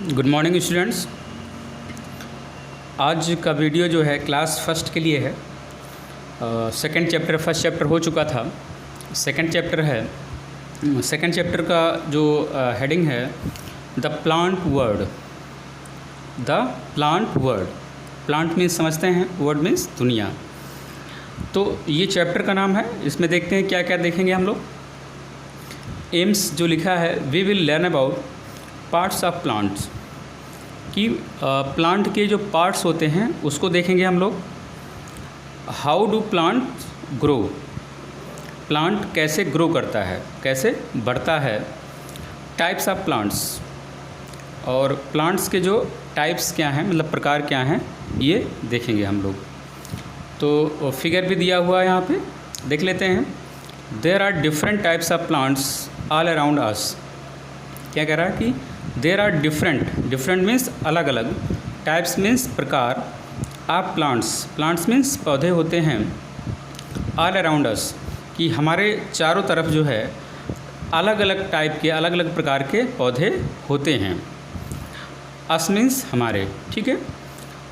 Good morning students. आज का video जो है क्लास फर्स्ट के लिए है। सेकंड चैप्टर फर्स्ट चैप्टर हो चुका था, सेकंड चैप्टर है। सेकंड चैप्टर का जो हेडिंग है the plant world. The plant world, plant means समझते हैं, वर्ल्ड मीन्स दुनिया। तो ये चैप्टर का नाम है। इसमें देखते हैं क्या क्या देखेंगे हम लोग। एम्स जो लिखा है, we will learn about parts of plants, कि प्लांट के जो पार्ट्स होते हैं उसको देखेंगे हम लोग। How do plant grow, plant कैसे ग्रो करता है, कैसे बढ़ता है। टाइप्स ऑफ प्लांट्स, और प्लांट्स के जो टाइप्स क्या हैं, मतलब प्रकार क्या हैं, ये देखेंगे हम लोग। तो फिगर भी दिया हुआ है यहाँ पे, देख लेते हैं। There are different types of plants all around us. क्या कह रहा है कि देयर आर डिफरेंट मीन्स अलग अलग, टाइप्स मीन्स प्रकार, ऑफ प्लांट्स मीन्स पौधे होते हैं, ऑल अराउंड अस कि हमारे चारों तरफ जो है अलग अलग टाइप के, अलग अलग प्रकार के पौधे होते हैं। अस मीन्स हमारे, ठीक है।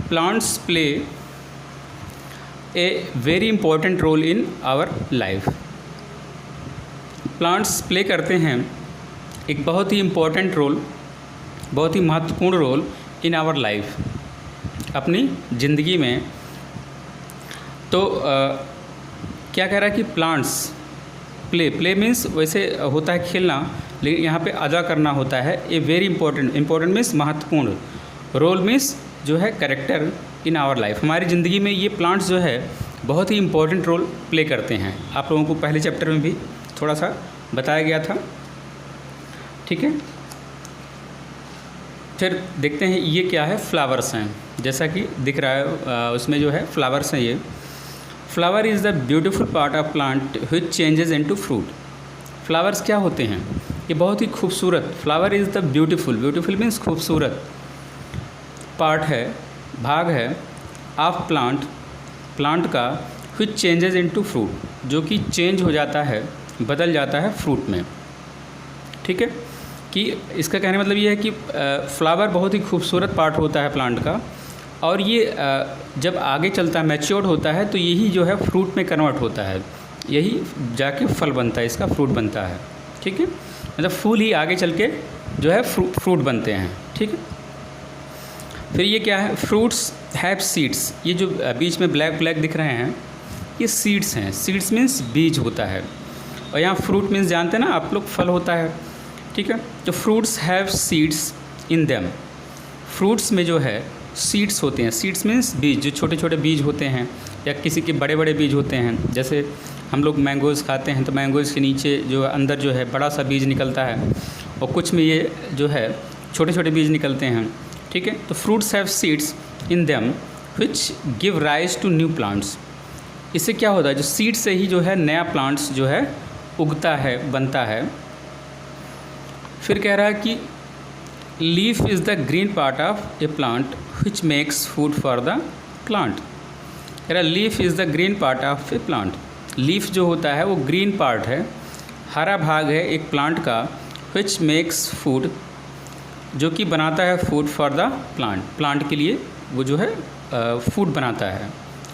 Plants play a very important role in our life. Plants play करते हैं एक बहुत ही इम्पोर्टेंट रोल, बहुत ही महत्वपूर्ण रोल इन आवर लाइफ, अपनी ज़िंदगी में। तो क्या कह रहा है कि प्लांट्स प्ले मीन्स वैसे होता है खेलना, लेकिन यहाँ पे अदा करना होता है। ए वेरी इंपॉर्टेंट मीन्स महत्वपूर्ण, रोल मीन्स जो है कैरेक्टर इन आवर लाइफ। हमारी ज़िंदगी में ये प्लांट्स जो है बहुत ही इम्पोर्टेंट रोल प्ले करते हैं। आप लोगों को पहले चैप्टर में भी थोड़ा सा बताया गया था, ठीक है। फिर देखते हैं ये क्या है। फ्लावर्स हैं, जैसा कि दिख रहा है उसमें जो है फ्लावर्स हैं। ये flower is the beautiful part of plant which changes into fruit. Flowers क्या होते हैं? ये बहुत ही खूबसूरत, flower is the beautiful means खूबसूरत पार्ट है, भाग है, ऑफ प्लांट का, विच चेंजेस इनटू फ्रूट, जो कि चेंज हो जाता है, बदल जाता है फ्रूट में, ठीक है। कि इसका कहने मतलब ये है कि फ्लावर बहुत ही खूबसूरत पार्ट होता है प्लांट का, और ये जब आगे चलता है, मैच्योर्ड होता है, तो यही जो है फ्रूट में कन्वर्ट होता है, यही जाके फल बनता है, इसका फ्रूट बनता है, ठीक है। मतलब फूल ही आगे चल के जो है फ्रूट बनते हैं, ठीक है। फिर ये क्या है? Fruits have seeds. ये जो बीच में ब्लैक दिख रहे हैं, ये सीड्स हैं। सीड्स मीन्स बीज होता है, और यहाँ फ्रूट मीन्स जानते हैं ना आप लोग, फल होता है, ठीक है। तो fruits have seeds in them. Fruits में जो है सीड्स होते हैं। सीड्स मीन्स बीज, जो छोटे छोटे बीज होते हैं, या किसी के बड़े बड़े बीज होते हैं। जैसे हम लोग मैंगोज़ खाते हैं, तो मैंगोज़ के नीचे जो अंदर जो है बड़ा सा बीज निकलता है, और कुछ में ये जो है छोटे छोटे बीज निकलते हैं, ठीक है। तो fruits have seeds in them which give rise to new plants. इससे क्या होता है? जो सीड से ही जो है नया प्लांट्स जो है उगता है, बनता है। फिर कह रहा है कि leaf is the green part of a plant which makes food for the plant. कह रहा है leaf is the green part of a plant. Leaf जो होता है वो ग्रीन पार्ट है, हरा भाग है एक प्लांट का, विच मेक्स फूड, जो कि बनाता है फूड फॉर द प्लांट के लिए वो जो है फूड बनाता है।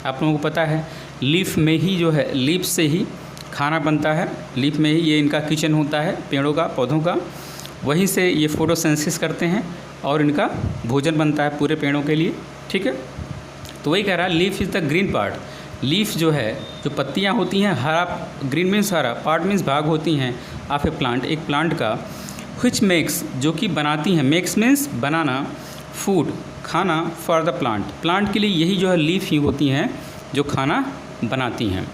आप लोगों को पता है लीफ में ही जो है, लीफ से ही खाना बनता है, लीफ में ही ये इनका किचन होता है पेड़ों का, पौधों का, वहीं से ये फोटोसिंथेसिस करते हैं और इनका भोजन बनता है पूरे पेड़ों के लिए, ठीक है। तो वही कह रहा है leaf is the green part. Leaf जो है, जो पत्तियां होती हैं, हरा, ग्रीन मीन्स हरा, पार्ट मीन्स भाग होती हैं, ऑफ ए प्लांट, एक प्लांट का, विच मेक्स, जो कि बनाती हैं, मेक्स मीन्स बनाना, फूड खाना, फॉर द प्लांट के लिए यही जो है लीफ ही होती हैं जो खाना बनाती हैं।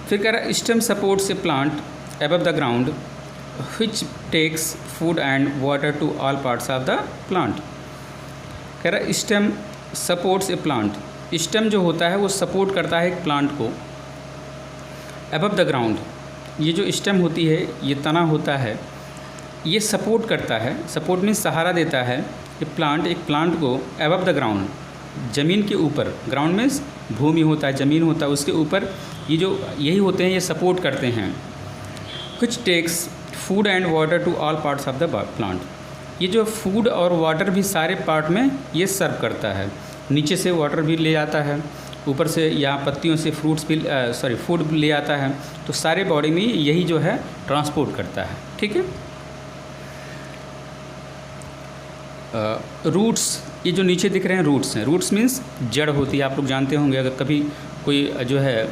फिर कह रहा है stem supports a plant above the ground which takes food and water to all parts of the plant. कह रहा है stem supports a plant. Stem जो होता है वो सपोर्ट करता है एक प्लांट को अबव द ग्राउंड। ये जो स्टेम होती है, ये तना होता है, ये सपोर्ट करता है, सपोर्ट मीन्स सहारा देता है ये प्लांट, एक प्लांट को अबव द ग्राउंड, ज़मीन के ऊपर, ग्राउंड मीन्स भूमि होता है, ज़मीन होता है, उसके ऊपर ये जो यही होते हैं, ये सपोर्ट करते हैं। Which takes food and water to all parts of the plant. ये जो फूड और वाटर भी सारे पार्ट में ये सर्व करता है। नीचे से वाटर भी ले जाता है, ऊपर से यहाँ पत्तियों से फ्रूट्स भी फूड भी ले आता है, तो सारे बॉडी में यही जो है ट्रांसपोर्ट करता है। ठीक है। रूट्स, ये जो नीचे दिख रहे हैं रूट्स हैं। रूट्स मीन्स जड़ होती है, आप लोग जानते होंगे। अगर कभी कोई जो है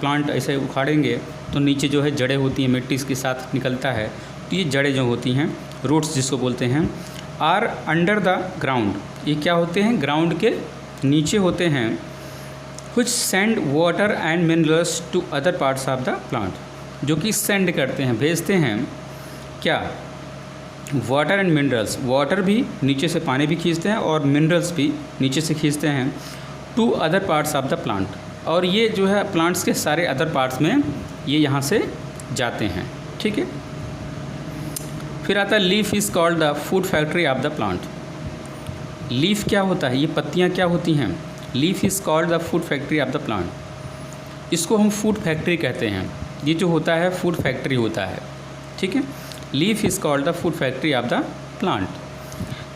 प्लांट ऐसे उखाड़ेंगे तो नीचे जो है जड़ें होती हैं, मिट्टी के साथ निकलता है, तो ये जड़ें जो होती हैं रूट्स जिसको बोलते हैं, आर अंडर द ग्राउंड। ये क्या होते हैं? ग्राउंड के नीचे होते हैं। which send water and minerals to other parts of the plant, जो कि सेंड करते हैं, भेजते हैं क्या? Water and minerals. वाटर भी नीचे से पानी भी खींचते हैं और मिनरल्स भी नीचे से खींचते हैं to other parts of the plant. और ये जो है प्लांट्स के सारे अदर पार्ट्स में ये यहाँ से जाते हैं। ठीक है। फिर आता है leaf is called the food factory of the plant. Leaf क्या होता है? ये पत्तियाँ क्या होती हैं? Leaf is called the food factory of the plant. इसको हम फूड फैक्ट्री कहते हैं। ये जो होता है फूड फैक्ट्री होता है। ठीक है। Leaf is called the food factory of the plant.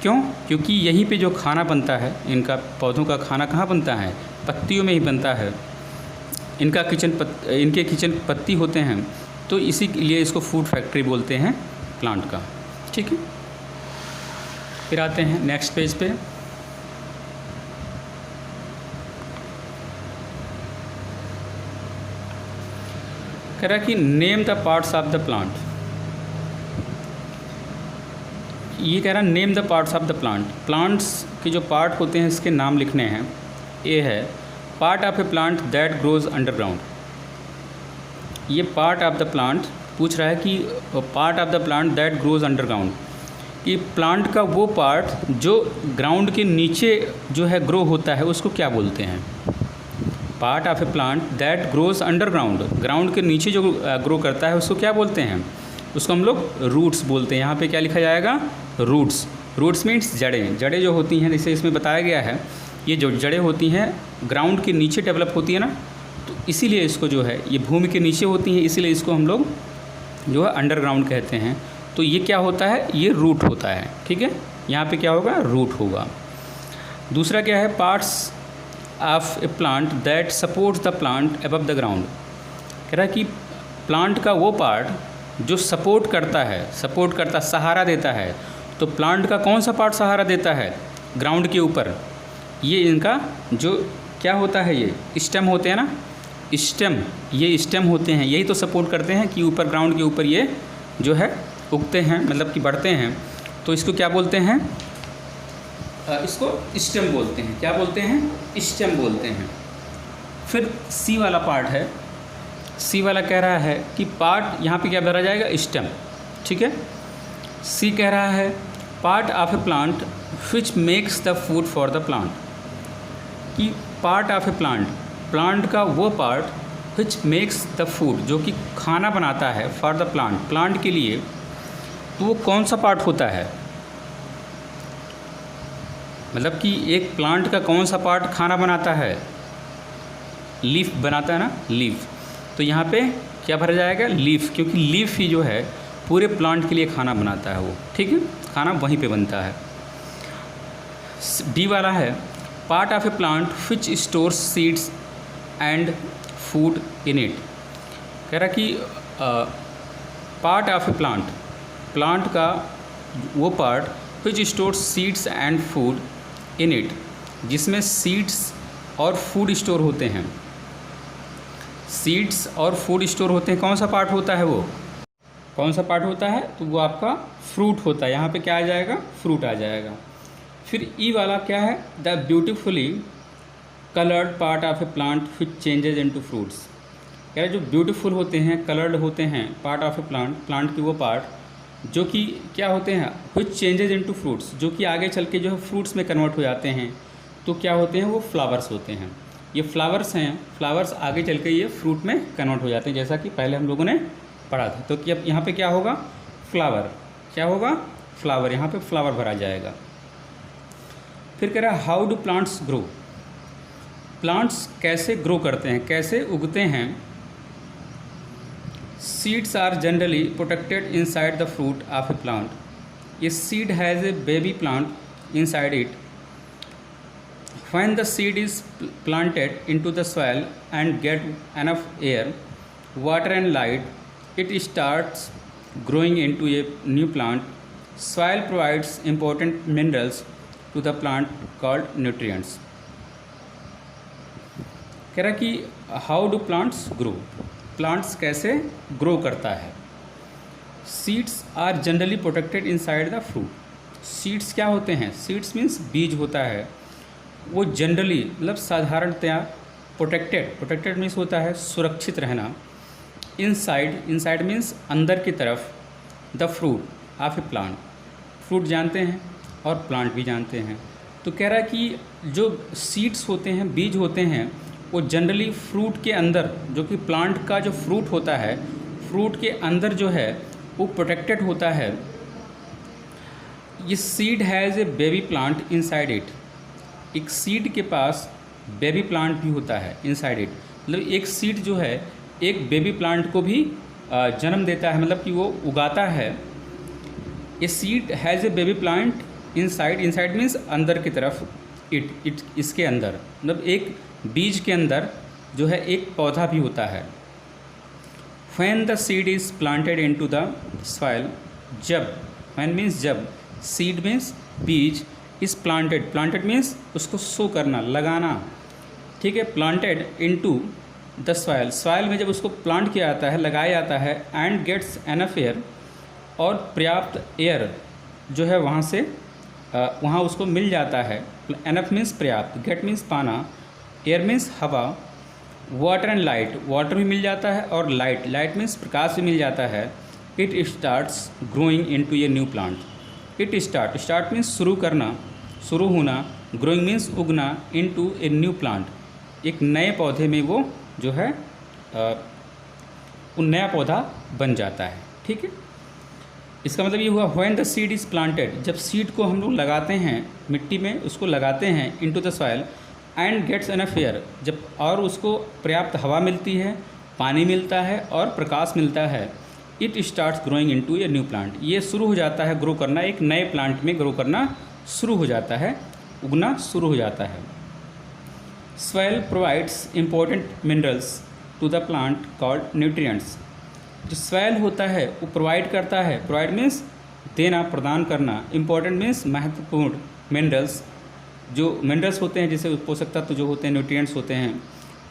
क्यों? क्योंकि यहीं पे जो खाना बनता है, इनका पौधों का खाना कहाँ बनता है? पत्तियों में ही बनता है। इनके किचन पत्ती होते हैं, तो इसी लिए इसको फूड फैक्ट्री बोलते हैं प्लांट का। ठीक है। फिर आते हैं नेक्स्ट पेज पे। कह रहा है कि name the parts of the plant. ये कह रहा है name the parts of the plant. Plants के जो पार्ट होते हैं इसके नाम लिखने हैं। ए है part of a plant that grows underground. ये पार्ट ऑफ द प्लांट पूछ रहा है कि part of the plant that grows underground, कि प्लांट का वो पार्ट जो ग्राउंड के नीचे जो है ग्रो होता है उसको क्या बोलते हैं? Part of a plant that grows underground, ground के नीचे जो ग्रो करता है उसको क्या बोलते हैं? उसको हम लोग रूट्स बोलते हैं। यहाँ पे क्या लिखा जाएगा? रूट्स। रूट्स मीन्स जड़ें। जड़ें जो होती हैं, जैसे इसमें बताया गया है, ये जो जड़ें होती हैं ग्राउंड के नीचे डेवलप होती है ना, तो इसीलिए इसको जो है ये भूमि के नीचे होती हैं, इसीलिए इसको हम लोग जो है अंडरग्राउंड कहते हैं। तो ये क्या होता है? ये रूट होता है। ठीक है। यहाँ पे क्या होगा? रूट होगा। दूसरा क्या है? Parts of a plant that supports the plant above the ground. कह रहा है कि प्लांट का वो पार्ट जो सपोर्ट करता, सहारा देता है। तो प्लांट का कौन सा पार्ट सहारा देता है ग्राउंड के ऊपर? ये इनका जो क्या होता है, ये स्टेम होते हैं ना, स्टेम, ये स्टेम होते हैं, यही तो सपोर्ट करते हैं कि ऊपर ग्राउंड के ऊपर ये जो है उगते हैं, मतलब कि बढ़ते हैं। तो इसको क्या बोलते हैं? इसको स्टेम बोलते हैं। क्या बोलते हैं? स्टेम बोलते हैं। फिर सी वाला पार्ट है। सी वाला कह रहा है कि पार्ट, यहाँ पे क्या भरा जाएगा? स्टेम। ठीक है। सी कह रहा है part of a plant which makes the food for the plant, कि part of a plant, plant का वो part which makes the food, जो कि खाना बनाता है फॉर द प्लांट, प्लांट के लिए। तो वो कौन सा पार्ट होता है? मतलब कि एक प्लांट का कौन सा पार्ट खाना बनाता है? लीफ बनाता है ना, लीफ। तो यहाँ पे क्या भरा जाएगा? लीफ, क्योंकि लीफ ही जो है पूरे प्लांट के लिए खाना बनाता है वो। ठीक है। खाना वहीं पे बनता है। डी वाला है part of a plant which stores seeds and food in it. कह रहा कि part of a plant, plant का वो part which stores seeds and food in it, जिसमें सीड्स और फूड स्टोर होते हैं। सीड्स और फूड स्टोर होते हैं। कौन सा पार्ट होता है वो? कौन सा पार्ट होता है? तो वो आपका फ्रूट होता है। यहाँ पे क्या आ जाएगा? फ्रूट आ जाएगा। फिर ई वाला क्या है? The beautifully coloured part of a plant which changes into fruits. कह रहे जो ब्यूटीफुल होते हैं, कलर्ड होते हैं, part of a plant, plant के वो पार्ट जो कि क्या होते हैं? विच चेंजेज इनटू फ्रूट्स, जो कि आगे चल के जो है फ्रूट्स में कन्वर्ट हो जाते हैं। तो क्या होते हैं? वो फ्लावर्स होते हैं। ये फ्लावर्स हैं, फ्लावर्स आगे चल के ये फ्रूट में कन्वर्ट हो जाते हैं, जैसा कि पहले हम लोगों ने पढ़ा था। तो क्या यहाँ पे क्या होगा? फ्लावर। क्या होगा? फ्लावर। यहाँ पे फ्लावर भरा जाएगा। फिर कह रहा है how do plants grow. Plants कैसे ग्रो करते हैं, कैसे उगते हैं? Seeds are generally protected inside the fruit of a plant. A seed has a baby plant inside it. When the seed is planted into the soil and get enough air, water and light, it starts growing into a new plant. Soil provides important minerals to the plant called nutrients. कह रहा कि how do plants grow, plants कैसे grow करता है. Seeds are generally protected inside the fruit. Seeds क्या होते हैं? Seeds means बीज होता है. वो जनरली मतलब साधारणतया प्रोटेक्टेड मीन्स होता है सुरक्षित रहना. इनसाइड मीन्स अंदर की तरफ. The fruit of a plant, fruit जानते हैं और प्लांट भी जानते हैं. तो कह रहा है कि जो सीड्स होते हैं, बीज होते हैं, वो जनरली फ्रूट के अंदर, जो कि प्लांट का जो फ्रूट होता है, फ्रूट के अंदर जो है वो प्रोटेक्टेड होता है. ये seed has a baby plant inside it. एक सीड के पास बेबी प्लांट भी होता है इनसाइड इट. मतलब एक सीड जो है एक बेबी प्लांट को भी जन्म देता है, मतलब कि वो उगाता है. A seed has a baby plant inside means अंदर की तरफ. इट इसके अंदर, मतलब एक बीज के अंदर जो है एक पौधा भी होता है. When the seed is planted into the soil, जब, when मीन्स जब, seed मीन्स बीज, is planted मीन्स उसको सो करना, लगाना. ठीक है, planted into the soil में जब उसको प्लांट किया जाता है, लगाया जाता है. and gets enough air, और पर्याप्त एयर जो है वहाँ से वहाँ उसको मिल जाता है. enough मीन्स पर्याप्त, get मीन्स पाना, एयर मीन्स हवा, वाटर एंड लाइट, वाटर भी मिल जाता है और लाइट मीन्स प्रकाश भी मिल जाता है. It starts growing into A new plant. It start means शुरू करना, शुरू होना. ग्रोइंग मीन्स उगना. इनटू ए न्यू प्लांट, एक नए पौधे में वो जो है वो नया पौधा बन जाता है. ठीक है, इसका मतलब ये हुआ when the seed is planted, जब सीड को हम लोग लगाते हैं मिट्टी में, उसको लगाते हैं into the soil and gets enough air, जब और उसको पर्याप्त हवा मिलती है, पानी मिलता है और प्रकाश मिलता है. It starts growing into A new plant, ये शुरू हो जाता है ग्रो करना, एक नए प्लांट में ग्रो करना शुरू हो जाता है, उगना शुरू हो जाता है. Soil provides important minerals to the plant called nutrients. जो सॉइल होता है वो प्रोवाइड करता है, प्रोवाइड मीन्स देना, प्रदान करना. इंपॉर्टेंट मीन्स महत्वपूर्ण. मिनरल्स, जो मिनरल्स होते हैं, जैसे पोषक तत्व जो होते हैं, न्यूट्रिएंट्स होते हैं.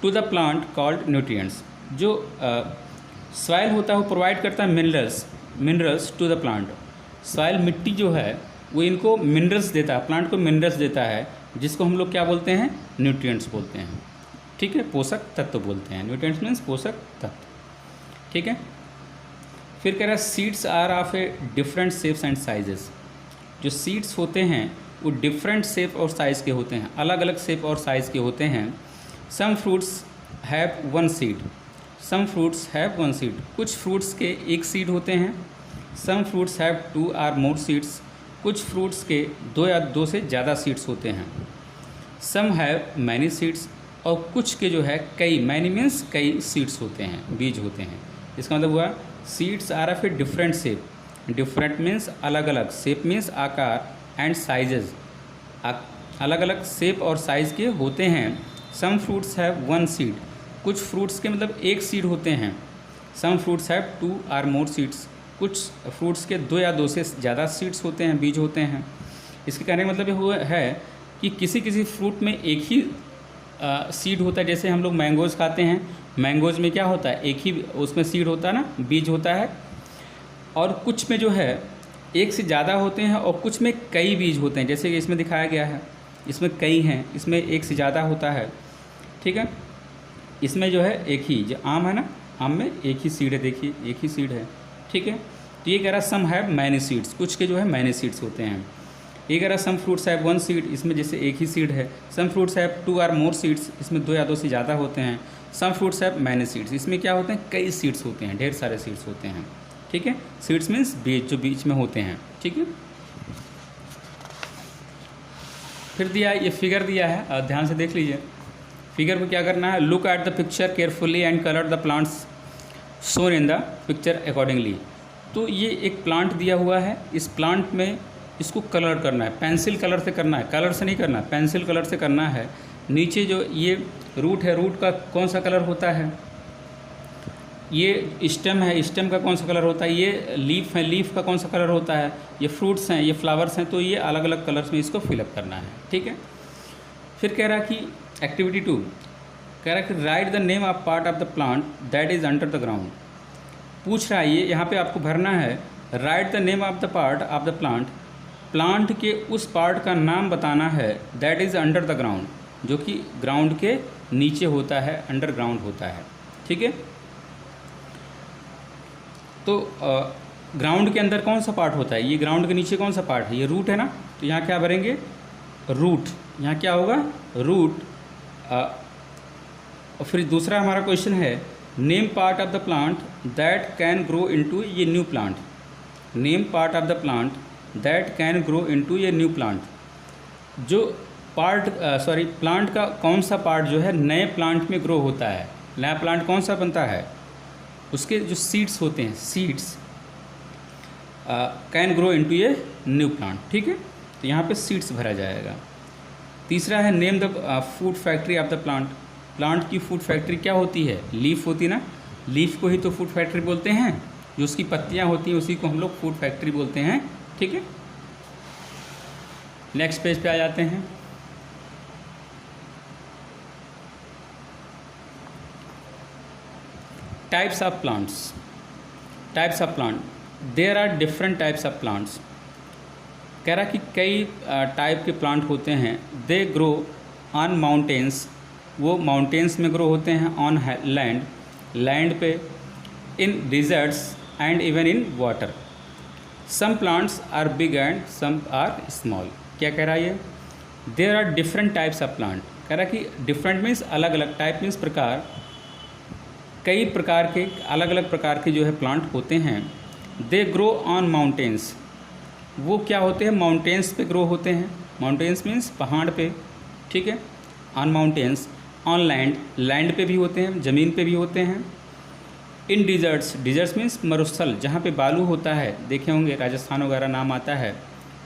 To the plant called nutrients, जो सॉइल होता है वो प्रोवाइड करता है minerals to the plant. Soil मिट्टी जो है वो इनको मिनरल्स देता है, प्लांट को मिनरल्स देता है, जिसको हम लोग क्या बोलते हैं? न्यूट्रिएंट्स बोलते हैं. ठीक है, पोषक तत्व बोलते हैं. न्यूट्रिएंट्स मीन्स पोषक तत्व. ठीक है, फिर कह रहा है seeds are of a different shapes and sizes. जो सीड्स होते हैं वो डिफरेंट शेप और साइज़ के होते हैं, अलग अलग शेप और साइज़ के होते हैं. Some fruits have one seed, some fruits have one seed, कुछ फ्रूट्स के एक सीड होते हैं. Some fruits have two or more seeds, कुछ फ्रूट्स के दो या दो से ज़्यादा सीड्स होते हैं. सम हैव मैनी सीड्स, और कुछ के जो है कई, मैनी मीन्स कई सीड्स होते हैं, बीज होते हैं. इसका मतलब हुआ seeds are of a different shape. Different means अलग अलग, शेप मीन्स आकार, एंड साइजेज, अलग अलग शेप और साइज़ के होते हैं. Some fruits have one seed, कुछ फ्रूट्स के मतलब एक सीड होते हैं. Some fruits have two or more seeds, कुछ फ्रूट्स के दो या दो से ज़्यादा सीड्स होते हैं, बीज होते हैं. इसके कहने का मतलब ये हुआ है कि किसी किसी फ्रूट में एक ही सीड होता है. जैसे हम लोग मैंगोज़ खाते हैं, मैंगोज़ में क्या होता है? एक ही उसमें सीड होता है ना, बीज होता है. और कुछ में जो है एक से ज़्यादा होते हैं और कुछ में कई बीज होते हैं, जैसे कि इसमें दिखाया गया है. इसमें कई हैं, इसमें एक से ज़्यादा होता है. ठीक है, इसमें जो है एक ही, जो आम है ना, आम में एक ही सीड है, देखिए एक ही सीड है. ठीक है, तो ये कह रहा सम हैव मैनी सीड्स, कुछ के जो है मैनी सीड्स होते हैं. ये कह रहा some fruits have one seed, इसमें जैसे एक ही सीड है. Some fruits have two or more seeds, इसमें दो या दो से ज़्यादा होते हैं. Some fruits have many seeds, इसमें क्या होते हैं? कई सीड्स होते हैं, ढेर सारे सीड्स होते हैं. ठीक है, सीड्स मीन्स बीज, जो बीच में होते हैं. ठीक है, फिर दिया ये फिगर दिया है, ध्यान से देख लीजिए. फिगर को क्या करना है? Look at the picture carefully and colour the plants shown in the picture accordingly. तो ये एक प्लांट दिया हुआ है, इस प्लांट में इसको कलर करना है, पेंसिल कलर से करना है, कलर से नहीं करना, पेंसिल कलर से करना है। नीचे जो ये रूट है, रूट का कौन सा कलर होता है, ये स्टेम है, स्टेम का कौन सा कलर होता है, ये लीफ है, लीफ का कौन सा कलर होता है, ये फ्रूट्स हैं, ये फ्लावर्स हैं, तो ये अलग अलग कलर्स में इसको फिलअप करना है। ठीक है। फिर कह रहा कि एक्टिविटी 2 कह रहा कि right the name of part of the plant that is under the ground. पूछ रहा है ये, यहाँ पे आपको भरना है right the name of the part of the plant, plant के उस पार्ट का नाम बताना है that is under the ground, जो कि ग्राउंड के नीचे होता है, अंडरग्राउंड होता है। ठीक है। तो ग्राउंड के अंदर कौन सा पार्ट होता है, ये ग्राउंड के नीचे कौन सा पार्ट है, ये रूट है ना, तो यहाँ क्या भरेंगे रूट, यहाँ क्या होगा रूट। और फिर दूसरा हमारा क्वेश्चन है name part of the plant that can grow into ये new plant, name part of the plant that can grow into ये न्यू प्लांट। जो पार्ट प्लांट का कौन सा पार्ट जो है नए प्लांट में ग्रो होता है, नया प्लांट कौन सा बनता है, उसके जो सीड्स होते हैं, सीड्स कैन ग्रो इनटू ये न्यू प्लांट। ठीक है। तो यहाँ पे सीड्स भरा जाएगा। तीसरा है name the food factory of the plant, plant की फूड फैक्ट्री क्या होती है, लीफ होती ना, लीफ को ही तो फूड फैक्ट्री बोलते हैं, जो उसकी पत्तियाँ होती हैं उसी को हम लोग फूड फैक्ट्री बोलते हैं। ठीक है। नेक्स्ट पेज पे आ जाते हैं। Types of plants, types of plant, there are different types of plants. कह रहा कि कई टाइप के प्लांट होते हैं। दे ग्रो ऑन माउंटेन्स, वो माउंटेन्स में ग्रो होते हैं, ऑन लैंड, लैंड पे, in deserts and even in water. Some plants are big and some are small. क्या कह रहा है ये, there are different types of plant. कह रहा कि डिफरेंट मीन्स अलग अलग, टाइप मीन्स प्रकार, कई प्रकार के अलग अलग प्रकार के जो है प्लांट होते हैं। दे ग्रो ऑन माउंटेन्स, वो क्या होते हैं माउंटेन्स पे ग्रो होते हैं, माउंटेन्स मीन्स पहाड़ पे। ठीक है। On mountains, on land, land पे भी होते हैं, ज़मीन पे भी होते हैं। इन डिजर्ट्स, डिजर्ट्स मीन्स मरुस्थल, जहाँ पे बालू होता है, देखे होंगे राजस्थान वगैरह नाम आता है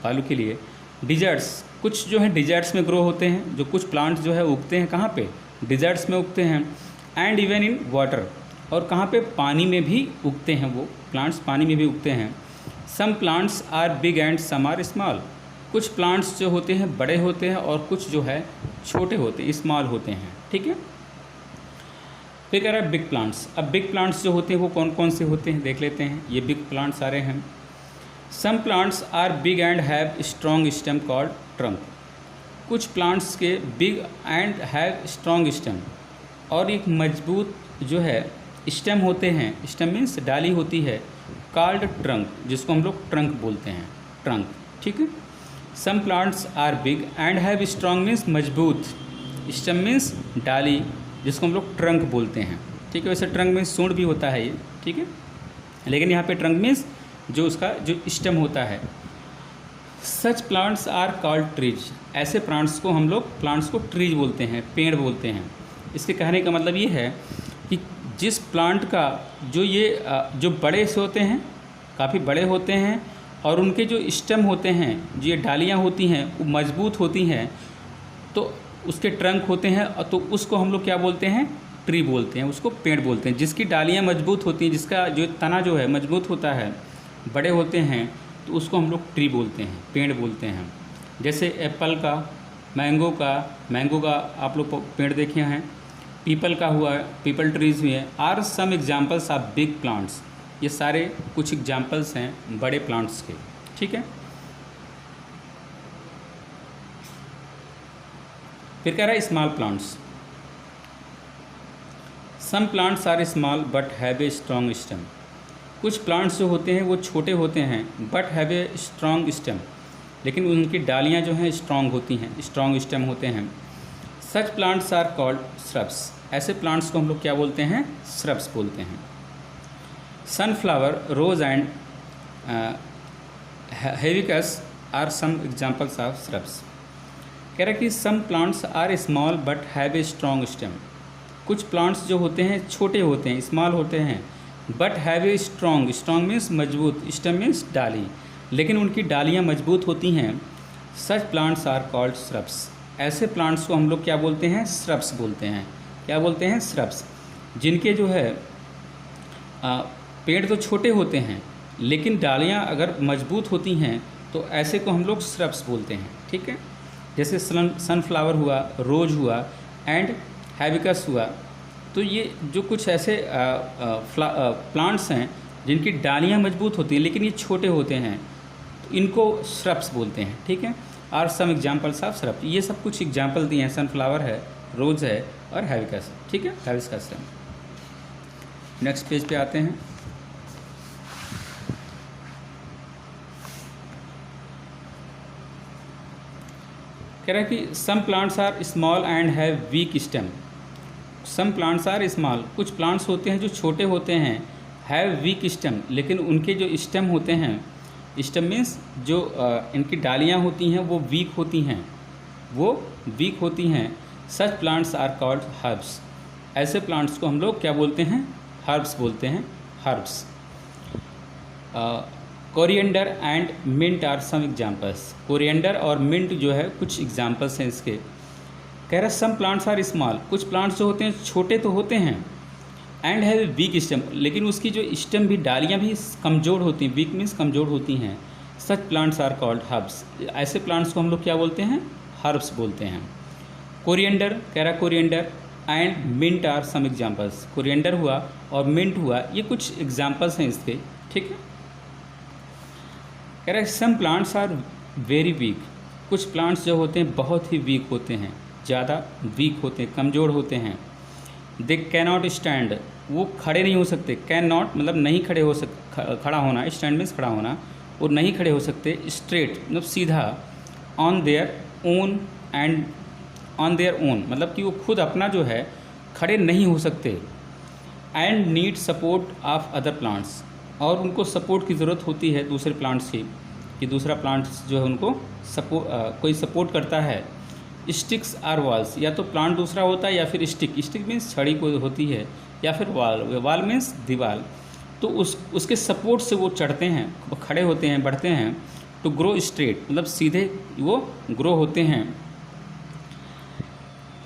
बालू के लिए। डिजर्ट्स, कुछ जो है डिजर्ट्स में ग्रो होते हैं, जो कुछ प्लांट्स जो है उगते हैं कहाँ पे, डिजर्ट्स में उगते हैं। एंड इवन इन वाटर, और कहाँ पे, पानी में भी उगते हैं, वो प्लांट्स पानी में भी उगते हैं। Some plants are big and some are small, कुछ प्लांट्स जो होते हैं बड़े होते हैं और कुछ जो है छोटे होते हैं, स्मॉल होते हैं। ठीक है। फिर कह रहा है बिग प्लांट्स। अब बिग प्लांट्स जो होते हैं वो कौन कौन से होते हैं देख लेते हैं। ये बिग प्लांट्स सारे हैं। Some plants are big and have strong stem called trunk, कुछ प्लांट्स के big and have strong stem, और एक मजबूत जो है स्टेम होते हैं, स्टेम मीन्स डाली होती है, कॉल्ड ट्रंक, जिसको हम लोग ट्रंक बोलते हैं, ट्रंक। ठीक है। Some plants are big and have strong means मजबूत, स्टेम मीन्स डाली, जिसको हम लोग ट्रंक बोलते हैं। ठीक है। वैसे ट्रंक मीन्स सूंड भी होता है ये। ठीक है। लेकिन यहाँ पे ट्रंक मीन्स जो उसका जो स्टेम होता है। Such plants are called trees, ऐसे प्लांट्स को हम लोग प्लांट्स को ट्रीज बोलते हैं, पेड़ बोलते हैं। इसके कहने का मतलब ये है कि जिस प्लांट का जो ये जो बड़े से होते हैं, काफ़ी बड़े होते हैं, और उनके जो स्टेम होते हैं, जो ये डालियाँ होती हैं वो मजबूत होती हैं, तो उसके ट्रंक होते हैं, तो उसको हम लोग क्या बोलते हैं, ट्री बोलते हैं, उसको पेड़ बोलते हैं। जिसकी डालियाँ मजबूत होती हैं, जिसका जो तना जो है मजबूत होता है, बड़े होते हैं, तो उसको हम लोग ट्री बोलते हैं, पेड़ बोलते हैं। जैसे एप्पल का, मैंगो का आप लोग पेड़ देखे हैं, पीपल का हुआ, पीपल ट्रीज हुए हैं। Are some examples of big plants, ये सारे कुछ एग्जाम्पल्स हैं बड़े प्लांट्स के। ठीक है। फिर कह रहा है small plants. Some plants are small but have a strong stem, कुछ प्लांट्स जो होते हैं वो छोटे होते हैं, but have a strong stem, लेकिन उनकी डालियाँ जो हैं स्ट्रॉन्ग होती हैं, स्ट्रॉन्ग स्टेम होते हैं। Such plants are called shrubs, ऐसे प्लांट्स को हम लोग क्या बोलते हैं, श्रब्स बोलते हैं। Sunflower, rose and hibiscus are some examples of shrubs. कह रहा है कि some plants are small but have a strong stem, कुछ प्लांट्स जो होते हैं छोटे होते हैं, स्मॉल होते हैं, but have a strong, strong means मजबूत, स्टेम मीन्स डाली, लेकिन उनकी डालियाँ मजबूत होती हैं। Such plants are called shrubs, ऐसे प्लांट्स को हम लोग क्या बोलते हैं? श्रब्स बोलते हैं। क्या बोलते हैं? श्रब्स। जिनके जो है पेड़ तो छोटे होते हैं लेकिन डालियाँ अगर मजबूत होती हैं तो ऐसे को हम लोग श्रब्स बोलते हैं। ठीक है, जैसे सनफ्लावर हुआ, रोज हुआ एंड हैबिकस हुआ। तो ये जो कुछ ऐसे प्लांट्स हैं जिनकी डालियाँ मजबूत होती हैं लेकिन ये छोटे होते हैं, तो इनको श्रब्स बोलते हैं। ठीक है, are some examples of shrub, ये सब कुछ एग्जाम्पल दिए हैं। सनफ्लावर है, रोज है और हैबिकस। ठीक है, हैबिस्कस है। नेक्स्ट पेज पे आते हैं। कह रहा है कि some plants are small and have weak stem. Some plants are small, कुछ प्लांट्स होते हैं जो छोटे होते हैं, हैव वीक स्टेम, लेकिन उनके जो स्टेम होते हैं, स्टेम मीन्स जो इनकी डालियाँ होती हैं वो वीक होती हैं, वो वीक होती हैं। Such plants are called herbs, ऐसे प्लांट्स को हम लोग क्या बोलते हैं? हर्ब्स बोलते हैं, herbs. Coriander and mint are some examples, coriander और मिंट जो है कुछ एग्जाम्पल्स हैं इसके। कह रहा है सम प्लांट्स आर स्मॉल, कुछ प्लांट्स जो होते हैं छोटे तो होते हैं, एंड हैव वीक स्टेम, लेकिन उसकी जो स्टेम भी, डालियाँ भी कमज़ोर होती हैं, वीक मीन्स कमज़ोर होती हैं। Such plants are called herbs, ऐसे प्लांट्स को हम लोग क्या बोलते हैं? हर्ब्स बोलते हैं। कोरिएंडर, कह रहा coriander and mint are some examples, coriander हुआ और मिंट हुआ, ये कुछ एग्जाम्पल्स हैं इसके। ठीक है, कह रहा है some plants are very weak, कुछ प्लांट्स जो होते हैं बहुत ही वीक होते हैं, ज़्यादा वीक होते हैं, कमज़ोर होते हैं। दे कैनॉट स्टैंड, वो खड़े नहीं हो सकते। कैन नॉट मतलब नहीं खड़े हो खड़ा होना, स्टैंड मीन्स खड़ा होना, वो नहीं खड़े हो सकते। स्ट्रेट मतलब सीधा। On their own and on their own मतलब कि वो खुद अपना जो है खड़े नहीं हो सकते। And need support of other plants, और उनको सपोर्ट की ज़रूरत होती है दूसरे प्लांट्स की, कि दूसरा प्लांट्स जो है उनको कोई सपोर्ट करता है। स्टिक्स आर वॉल्स, या तो प्लांट दूसरा होता है या फिर स्टिक, स्टिक मीन्स छड़ी कोई होती है, या फिर वाल, वाल मीन्स दीवार। तो उसके सपोर्ट से वो चढ़ते हैं, वो खड़े होते हैं, बढ़ते हैं। टू ग्रो स्ट्रेट मतलब सीधे वो ग्रो होते हैं।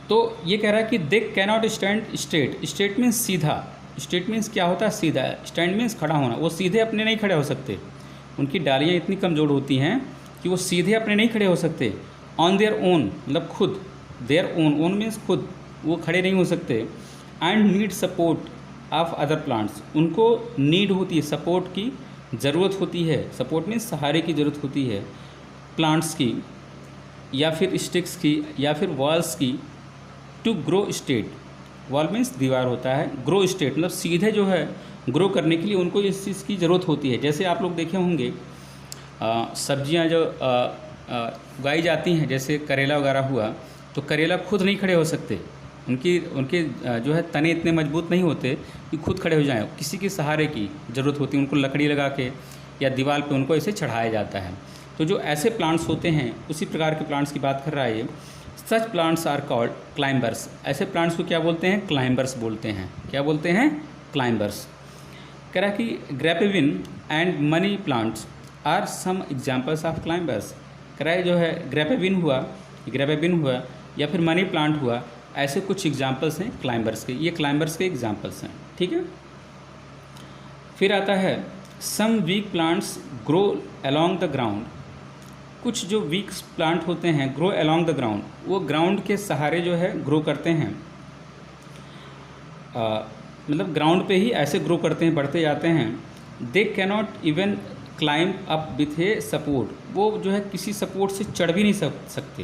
तो ये कह रहा है कि they cannot stand straight, straight means सीधा, स्ट्रेट मीन्स क्या होता है? सीधा। स्टैंड मीन्स खड़ा होना, वो सीधे अपने नहीं खड़े हो सकते, उनकी डालियाँ इतनी कमज़ोर होती हैं कि वो सीधे अपने नहीं खड़े हो सकते। ऑन देयर ओन मतलब खुद, देयर ओन, ओन मीन्स खुद, वो खड़े नहीं हो सकते। And need support of other plants, उनको नीड होती है, सपोर्ट की ज़रूरत होती है। सपोर्ट मीन्स सहारे की ज़रूरत होती है प्लांट्स की, या फिर स्टिक्स की, या फिर वॉल्स की। To grow straight, wall means दीवार होता है, ग्रो स्ट्रेट मतलब सीधे जो है ग्रो करने के लिए उनको इस चीज़ की ज़रूरत होती है। जैसे आप लोग देखे होंगे सब्जियां जो उगाई जाती हैं, जैसे करेला वगैरह हुआ, तो करेला खुद नहीं खड़े हो सकते, उनके जो है तने इतने मजबूत नहीं होते कि खुद खड़े हो जाएं, किसी के सहारे की ज़रूरत होती है। उनको लकड़ी लगा के या दीवार पे उनको ऐसे चढ़ाया जाता है। तो जो ऐसे प्लांट्स होते हैं उसी प्रकार के प्लांट्स की बात कर रहा है ये। Such plants are called climbers, ऐसे प्लांट्स को क्या बोलते हैं? क्लाइंबर्स बोलते हैं। क्या बोलते हैं? क्लाइंबर्स। कह रहा है कि grapevine and money plants are some examples of climbers. कह रहा है जो है ग्रेपेविन हुआ या फिर मनी प्लांट हुआ, ऐसे कुछ एग्जाम्पल्स हैं क्लाइंबर्स के, ये क्लाइंबर्स के एग्जाम्पल्स हैं। ठीक है, फिर आता है some weak plants grow along the ground, कुछ जो वीक प्लांट होते हैं ग्रो अलोंग द ग्राउंड, वो ग्राउंड के सहारे जो है ग्रो करते हैं, मतलब ग्राउंड पे ही ऐसे ग्रो करते हैं, बढ़ते जाते हैं। They cannot even climb up with a support, वो जो है किसी सपोर्ट से चढ़ भी नहीं सकते,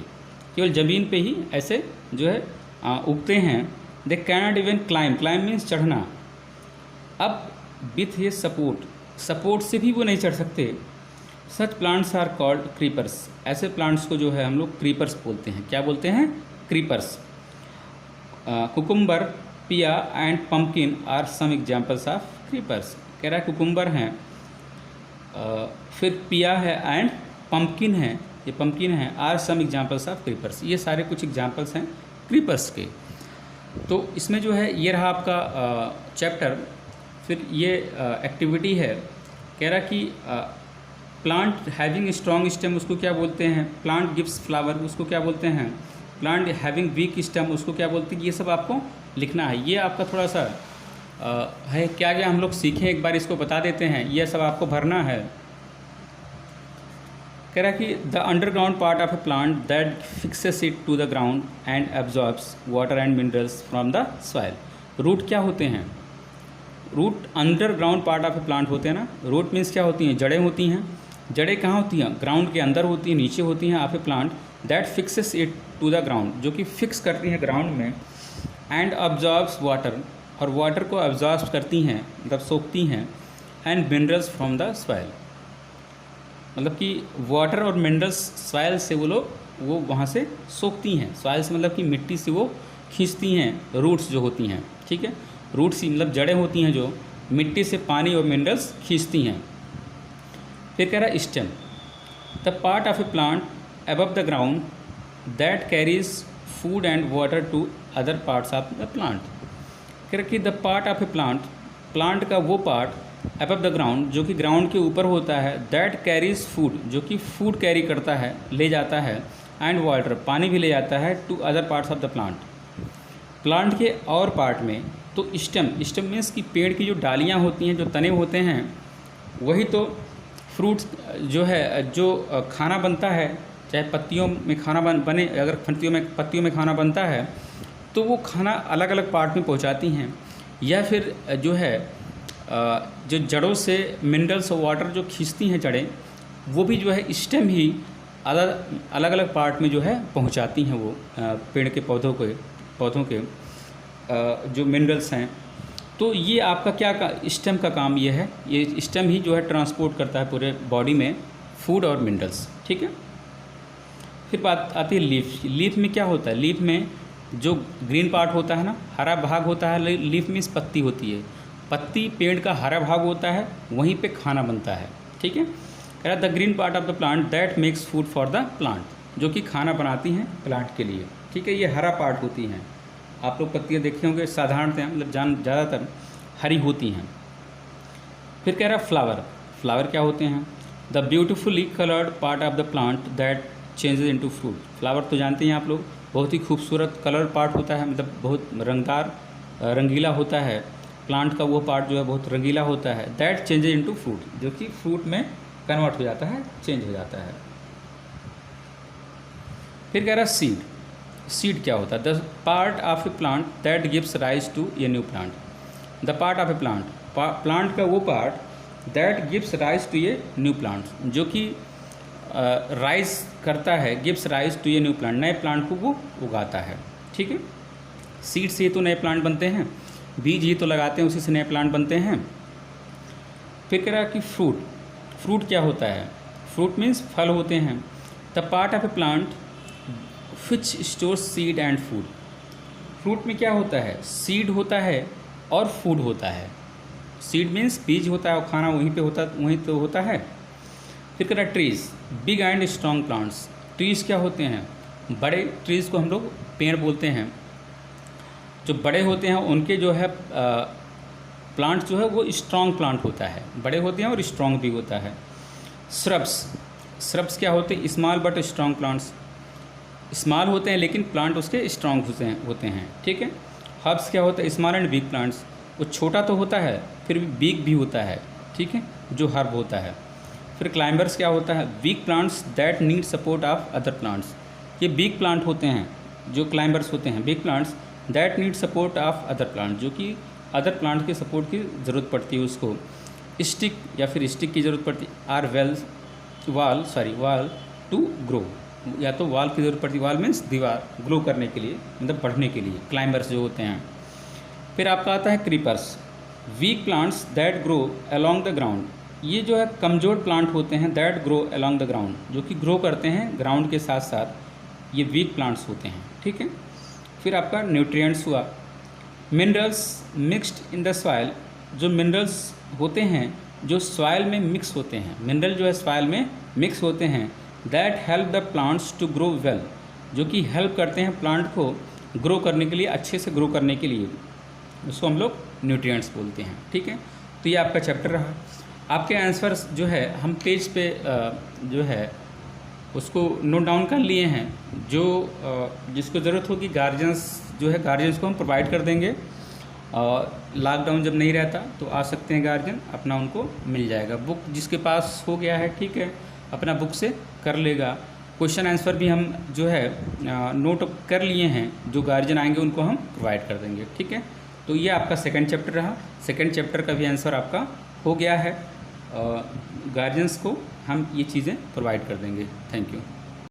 केवल ज़मीन पे ही ऐसे जो है उगते हैं। They cannot even climb, climb means चढ़ना, अब विथ ए सपोर्ट से भी वो नहीं चढ़ सकते। Such plants are called creepers, ऐसे प्लांट्स को जो है हम लोग क्रीपर्स बोलते हैं। क्या बोलते हैं? Creepers. Cucumber, pea and pumpkin are some examples of creepers. कह रहा है कुकुम्बर हैं, फिर पिया है एंड पम्पकिन है, ये पम्पकिन है, are some examples of creepers, ये सारे कुछ एग्जाम्पल्स हैं क्रीपर्स के। तो इसमें जो है ये रहा आपका चैप्टर फिर ये एक्टिविटी है, कह रहा कि प्लांट हैविंग स्ट्रॉन्ग स्टेम उसको क्या बोलते हैं, प्लांट गिव्स फ्लावर उसको क्या बोलते हैं, प्लांट हैविंग वीक स्टेम उसको क्या बोलते हैं। ये सब आपको लिखना है। ये आपका थोड़ा सा है, क्या क्या हम लोग सीखें एक बार इसको बता देते हैं, ये सब आपको भरना है। कह रहा कि the underground part of a plant that fixes it to the ground and absorbs water and minerals from the soil. Root क्या होते हैं, root underground part of a plant होते हैं ना। रूट मीन्स क्या होती हैं, जड़ें होती हैं। जड़ें कहाँ होती हैं, ग्राउंड के अंदर होती हैं, नीचे होती हैं of a plant that fixes it to the ground, जो कि फिक्स करती हैं ग्राउंड में, एंड अब्जॉर्ब्स वाटर, और वाटर को अब्जॉर्ब करती हैं मतलब सोखती हैं, and minerals from the soil, मतलब कि वाटर और मिनरल्स सॉइल से वो वहाँ से सोखती हैं। सॉइल से मतलब कि मिट्टी से वो खींचती हैं, रूट्स जो होती हैं, ठीक है। रूट्स ही मतलब जड़ें होती हैं जो मिट्टी से पानी और मिनरल्स खींचती हैं। फिर कह रहा है stem, the part of a plant above the ground that carries food and water to other parts of the plant. कह रहा कि the part of a plant, plant का वो पार्ट अबव द ग्राउंड जो कि ग्राउंड के ऊपर होता है, दैट कैरीज फूड जो कि फूड कैरी करता है, ले जाता है, एंड वाटर पानी भी ले जाता है, to other parts of the plant, plant के और पार्ट में। तो स्टेम, स्टेम मीन्स कि पेड़ की जो डालियाँ होती हैं, जो तने होते हैं, वही तो फ्रूट्स जो है, जो खाना बनता है, चाहे पत्तियों में खाना बने, अगर पत्तियों में खाना बनता है तो वो खाना अलग अलग पार्ट में पहुंचाती हैं, या फिर जो है जो जड़ों से मिनरल्स और वाटर जो खींचती हैं जड़ें, वो भी जो है स्टेम ही अलग अलग पार्ट में जो है पहुंचाती हैं वो पेड़ के पौधों के जो मिनरल्स हैं। तो ये आपका क्या स्टेम का काम ये है, ये स्टेम ही जो है ट्रांसपोर्ट करता है पूरे बॉडी में फूड और मिनरल्स, ठीक है। फिर बात आती है लीफ। लीफ में क्या होता है, लीफ में जो ग्रीन पार्ट होता है ना, हरा भाग होता है, लीफ मीन्स पत्ती होती है, पत्ती पेड़ का हरा भाग होता है, वहीं पे खाना बनता है, ठीक है। कह रहा the green part of the plant that makes food for the plant, जो कि खाना बनाती हैं प्लांट के लिए, ठीक है। ये हरा पार्ट होती हैं, आप लोग पत्तियाँ देखे होंगे साधारणतः मतलब ज़्यादातर हरी होती हैं। फिर कह रहा फ्लावर। फ्लावर क्या होते हैं, the beautifully coloured part of the plant that changes into fruit. Flower तो जानते हैं आप लोग, बहुत ही खूबसूरत कलर पार्ट होता है, मतलब बहुत रंगदार रंगीला होता है। प्लांट का वो पार्ट जो है बहुत रंगीला होता है, दैट चेंजेस इनटू फ्रूट, जो कि फ्रूट में कन्वर्ट हो जाता है, चेंज हो जाता है। फिर कह रहा सीड। सीड क्या होता है, the part of a plant that gives rise to a new plant. The part of a plant, plant का वो part that gives rise to a new plant, जो कि राइज करता है, gives rise to a new plant, नए plant को वो उगाता है, ठीक है। सीड से ही तो नए प्लांट बनते हैं, बीज ही तो लगाते हैं, उसी से नए प्लांट बनते हैं। फिर कह रहा कि फ्रूट। फ्रूट क्या होता है, फ्रूट मीन्स फल होते हैं। The part of a plant which store seed and food. Fruit में क्या होता है, सीड होता है और फूड होता है। सीड मीन्स बीज होता है और खाना वहीं तो होता है। फिर कह रहा trees, big and strong plants. Trees क्या होते हैं, बड़े ट्रीज़ को हम लोग पेड़ बोलते हैं। जो बड़े होते हैं उनके जो है प्लांट जो है वो स्ट्रॉन्ग प्लांट होता है, बड़े होते हैं और स्ट्रॉन्ग भी होता है। श्रब्स। श्रब्स क्या होते हैं, small but strong plants. Small होते हैं लेकिन प्लांट उसके स्ट्रॉन्ग होते हैं, ठीक है। हर्ब्स क्या होता है, स्मॉल एंड बिग प्लांट्स। वो छोटा तो होता है फिर भी बिग भी होता है, ठीक है, जो हर्ब होता है। फिर क्लाइंबर्स क्या होता है, weak plants that need support of other plants. ये बिग प्लांट होते हैं जो क्लाइंबर्स होते हैं, big plants that need support of other plant, जो कि अदर प्लांट के सपोर्ट की ज़रूरत पड़ती है उसको। स्टिक या फिर स्टिक की ज़रूरत पड़ती है। आर वाल टू ग्रो, या तो वाल की ज़रूरत पड़ती है, वाल मीन्स दीवार, ग्रो करने के लिए मतलब बढ़ने के लिए, क्लाइंबर्स जो होते हैं। फिर आपका आता है creepers. Weak plants that grow along the ground. ये जो है कमज़ोर प्लांट होते हैं, that grow along the ground, जो कि ग्रो करते हैं ग्राउंड के साथ साथ, ये वीक प्लांट्स होते हैं, ठीक है। फिर आपका न्यूट्रिएंट्स हुआ। Minerals mixed in the soil. जो मिनरल्स होते हैं जो सॉइल में मिक्स होते हैं, मिनरल जो है सॉइल में मिक्स होते हैं, that help the plants to grow well, जो कि हेल्प करते हैं प्लांट को ग्रो करने के लिए, अच्छे से ग्रो करने के लिए, उसको हम लोग न्यूट्रिएंट्स बोलते हैं, ठीक है। तो ये आपका चैप्टर रहा। आपके आंसर्स जो है हम पेज पे जो है उसको नोट डाउन कर लिए हैं। जो जिसको ज़रूरत होगी गार्जियंस जो है गार्जियंस को हम प्रोवाइड कर देंगे। लॉकडाउन जब नहीं रहता तो आ सकते हैं गार्जियन, अपना उनको मिल जाएगा। बुक जिसके पास हो गया है ठीक है, अपना बुक से कर लेगा। क्वेश्चन आंसर भी हम जो है नोट कर लिए हैं, जो गार्जियन आएंगे उनको हम प्रोवाइड कर देंगे। ठीक है, तो ये आपका सेकंड चैप्टर रहा। सेकंड चैप्टर का भी आंसर आपका हो गया है। गार्जियंस को हम ये चीज़ें प्रोवाइड कर देंगे। Thank you.